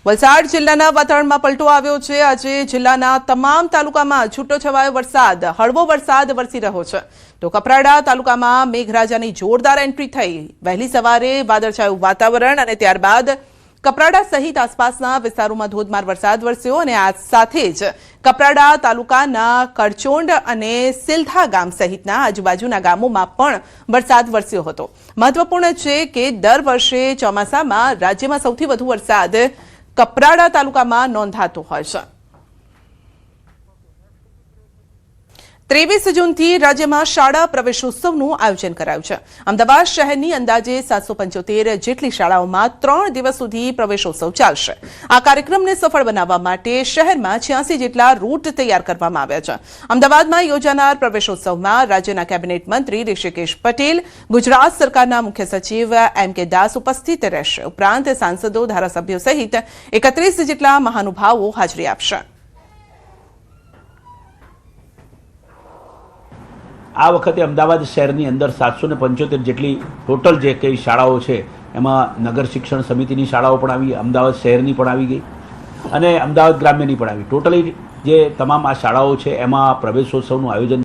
વલસાડ જિલ્લાના વાતાવરણમાં પલટો આવ્યો છે। આજે જિલ્લાના તમામ તાલુકામાં છૂટોછવાયો વરસાદ, હળવો વરસાદ વરસી રહ્યો છે। તો કપરાડા તાલુકામાં મેઘરાજાની જોરદાર એન્ટ્રી થઈ। વહેલી સવારે વાદળછાયું વાતાવરણ અને ત્યારબાદ કપરાડા સહિત આસપાસના વિસ્તારોમાં ધોધમાર વરસાદ વરસ્યો અને આ સાથે જ કપરાડા તાલુકાના કરચોંડ અને સિલથા ગામ સહિતના આજુબાજુના ગામોમાં પણ વરસાદ વરસ્યો હતો। મહત્વપૂર્ણ છે કે દર વર્ષે ચોમાસામાં રાજ્યમાં સૌથી વધુ વરસાદ કપરાડા તાલુકામાં નોંધાતો હોય છે। 23 જૂનથી રાજ્યમાં શાળા પ્રવેશોત્સવનું આયોજન કરાયું છે। અમદાવાદ શહેરની અંદાજે 775 જેટલી શાળાઓમાં 3 દિવસ સુધી પ્રવેશોત્સવ ચાલશે। આ કાર્યક્રમને સફળ બનાવવા માટે શહેરમાં 86 જેટલા રૂટ તૈયાર કરવામાં આવ્યા છે। અમદાવાદમાં યોજાનાર પ્રવેશોત્સવમાં રાજ્યના કેબિનેટ મંત્રી ઋષિકેશ પટેલ, ગુજરાત સરકારના મુખ્ય સચિવ એમ કે દાસ ઉપસ્થિત રહેશે। ઉપરાંત સાંસદો, ધારાસભ્યો સહિત 31 જેટલા મહાનુભાવો હાજરી આપશે। આ વખતે અમદાવાદ શહેરની અંદર 775 જેટલી ટોટલ જે કઈ શાળાઓ છે એમાં નગર શિક્ષણ સમિતિની શાળાઓ પણ આવી, અમદાવાદ શહેરની પણ આવી ગઈ અને અમદાવાદ ગ્રામ્યની પણ આવી। ટોટલી જે તમામ આ શાળાઓ છે એમાં પ્રવેશોત્સવનું આયોજન